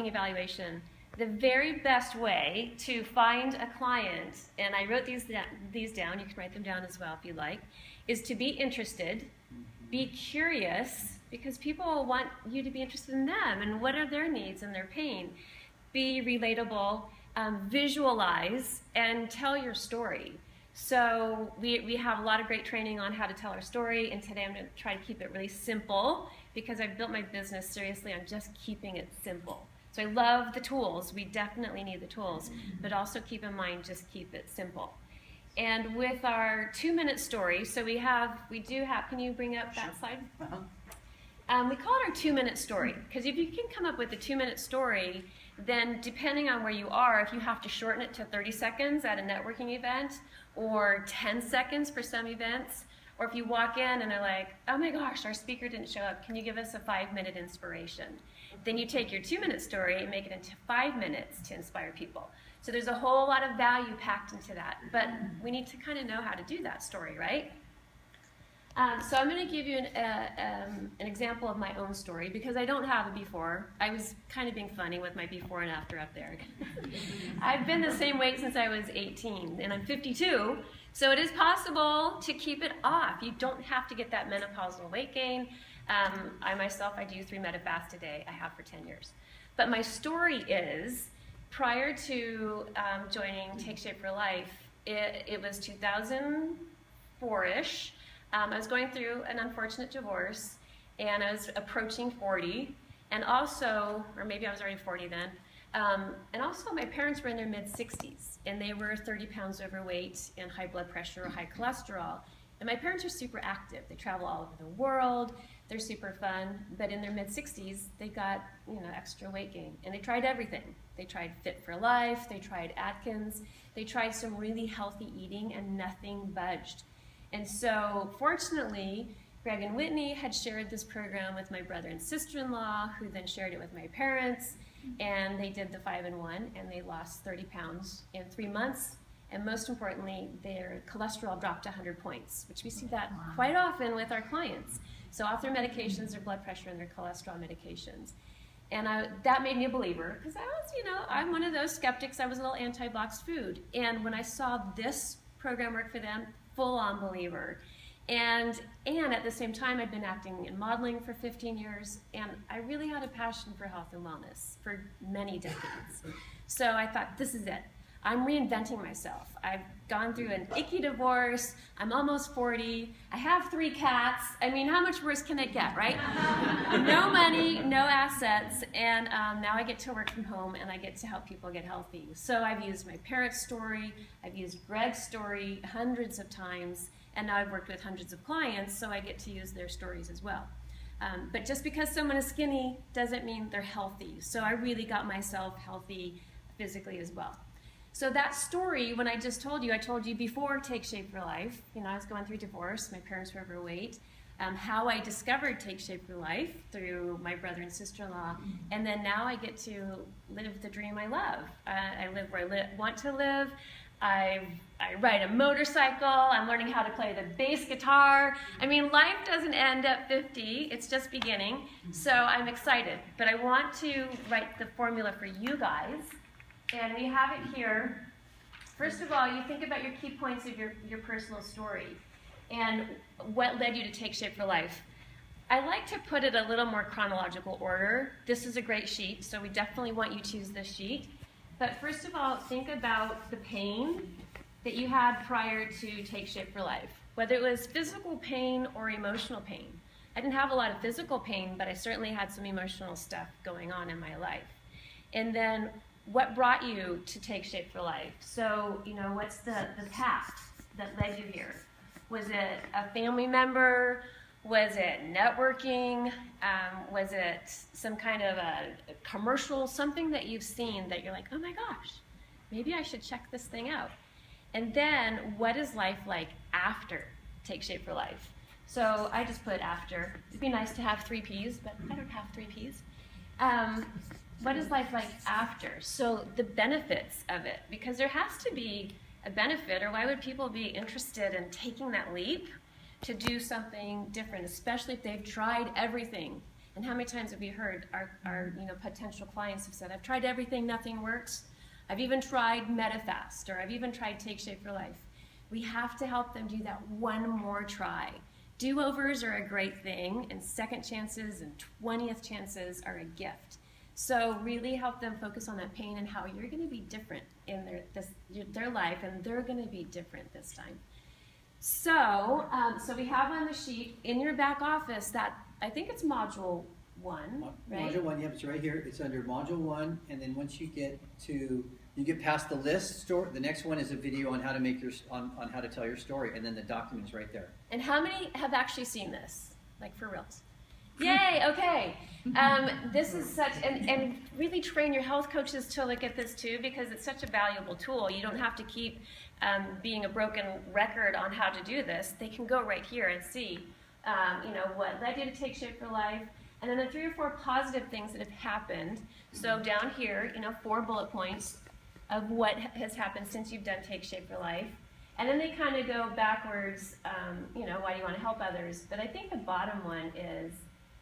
networking evaluation, the very best way to find a client, and I wrote these down, you can write them down as well if you like, is to be interested, be curious, because people want you to be interested in them and what are their needs and their pain. Be relatable, visualize, and tell your story. So we have a lot of great training on how to tell our story, and today I'm going to try to keep it really simple because I've built my business seriously on just keeping it simple. So I love the tools. We definitely need the tools, but also keep in mind, just keep it simple. And with our 2-minute story, so we do have, can you bring up that slide? We call it our 2-minute story, because if you can come up with a 2-minute story, then depending on where you are, if you have to shorten it to 30 seconds at a networking event, or 10 seconds for some events, or if you walk in and they're like, oh my gosh, our speaker didn't show up, can you give us a 5-minute inspiration? Then you take your 2-minute story and make it into 5 minutes to inspire people. So there's a whole lot of value packed into that, but we need to kind of know how to do that story, right? So I'm going to give you an example of my own story because I don't have a before. I was kind of being funny with my before and after up there. I've been the same weight since I was 18, and I'm 52, so it is possible to keep it off. You don't have to get that menopausal weight gain. I myself, I do 3 metafasts a day. I have for 10 years. But my story is, prior to joining Take Shape for Life, it was 2004-ish. I was going through an unfortunate divorce, and I was approaching 40, and also, or maybe I was already 40 then, and also my parents were in their mid-60s, and they were 30 pounds overweight and high blood pressure or high cholesterol. And my parents are super active. They travel all over the world. They're super fun, but in their mid-60s, they got, extra weight gain, and they tried everything. They tried Fit for Life, they tried Atkins, they tried some really healthy eating, and nothing budged. And so, fortunately, Greg and Whitney had shared this program with my brother and sister-in-law, who then shared it with my parents, and they did the 5-in-1, and they lost 30 pounds in 3 months, and most importantly, their cholesterol dropped 100 points, which we see that quite often with our clients. So off their medications, their blood pressure, and their cholesterol medications. And that made me a believer, because I was, I'm one of those skeptics. I was a little anti-boxed food. And when I saw this program work for them, full-on believer. And at the same time, I'd been acting and modeling for 15 years, and I really had a passion for health and wellness for many decades. So I thought, this is it. I'm reinventing myself. I've gone through an icky divorce. I'm almost 40. I have 3 cats. I mean, how much worse can it get, right? No money, no assets, and now I get to work from home and I get to help people get healthy. So I've used my parents' story, I've used Greg's story hundreds of times, and now I've worked with hundreds of clients, so I get to use their stories as well. But just because someone is skinny doesn't mean they're healthy. So I really got myself healthy physically as well. So that story, when I told you before Take Shape for Life, I was going through divorce, my parents were overweight, how I discovered Take Shape for Life through my brother and sister-in-law, and then now I get to live the dream I love. I live where I want to live. I ride a motorcycle. I'm learning how to play the bass guitar. I mean, life doesn't end at 50. It's just beginning. So I'm excited. But I want to write the formula for you guys. And we have it here. First of all, you think about your key points of your personal story and what led you to Take Shape for Life. I like to put it a little more chronological order. This is a great sheet, so we definitely want you to use this sheet. But first of all, think about the pain that you had prior to Take Shape for Life, whether it was physical pain or emotional pain. I didn't have a lot of physical pain, but I certainly had some emotional stuff going on in my life. And then what brought you to Take Shape for Life? So, what's the path that led you here? Was it a family member? Was it networking? Was it some kind of a commercial, something that you've seen that you're like, oh my gosh, maybe I should check this thing out? And then, what is life like after Take Shape for Life? So I just put after. It'd be nice to have 3 Ps, but I don't have 3 Ps. What is life like after? So the benefits of it, because there has to be a benefit, or why would people be interested in taking that leap to do something different, especially if they've tried everything And how many times have we heard our potential clients have said, I've tried everything, nothing works. I've even tried MetaFast, or I've even tried Take Shape for Life. We have to help them do that one more try. Do-overs are a great thing, and second chances and 20th chances are a gift. So really help them focus on that pain and how you're going to be different in their life, and they're going to be different this time. So, so we have on the sheet in your back office that, I think it's module 1, right? Module 1, yep, it's right here. It's under module 1, and then once you get past the list story, the next one is a video on how to make on how to tell your story, and then the document's right there. And how many have actually seen this, like for reals? Yay, okay. This is such, and really train your health coaches to look at this too, because it's such a valuable tool. You don't have to keep being a broken record on how to do this. They can go right here and see, what led you to Take Shape for Life, and then the 3 or 4 positive things that have happened. So down here, 4 bullet points of what has happened since you've done Take Shape for Life. And then they kind of go backwards, why do you want to help others? But I think the bottom one is,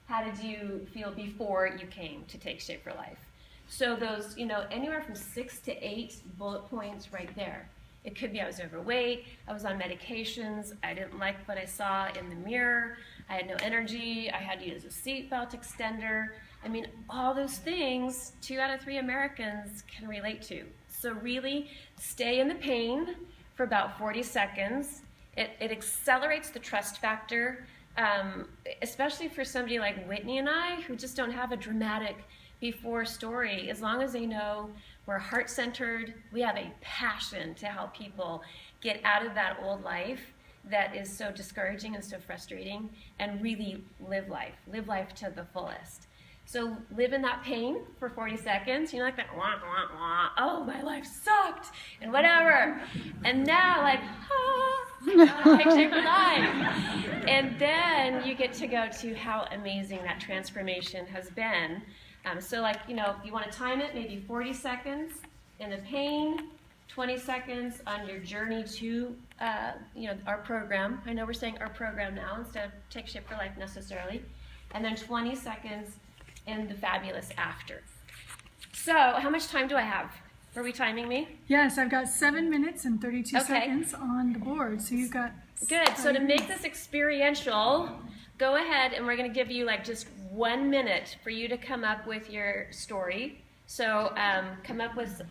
how did you feel before you came to Take Shape for Life? So those, anywhere from 6 to 8 bullet points right there. It could be I was overweight, I was on medications, I didn't like what I saw in the mirror, I had no energy, I had to use a seatbelt extender. I mean, all those things 2 out of 3 Americans can relate to. So really stay in the pain for about 40 seconds. It accelerates the trust factor, especially for somebody like Whitney and I, who just don't have a dramatic before story. As long as they know we're heart-centered, we have a passion to help people get out of that old life that is so discouraging and so frustrating, and really live life to the fullest. So live in that pain for 40 seconds. Like that, wah, wah, wah. Oh, my life sucked, and whatever. And now, like, Take Shape for Life. And then you get to go to how amazing that transformation has been. So like, if you want to time it, maybe 40 seconds in the pain, 20 seconds on your journey to, our program. I know we're saying our program now instead of Take Shape for Life necessarily. And then 20 seconds in the fabulous after. So how much time do I have? Were we timing me? Yes, I've got 7 minutes and 32 seconds on the board. So you've got... Good. So to make this experiential, go ahead and we're going to give you like just 1 minute for you to come up with your story. So come up with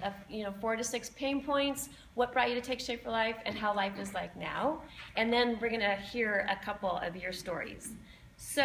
4 to 6 pain points, what brought you to Take Shape for Life, and how life is like now. And then we're going to hear a couple of your stories. So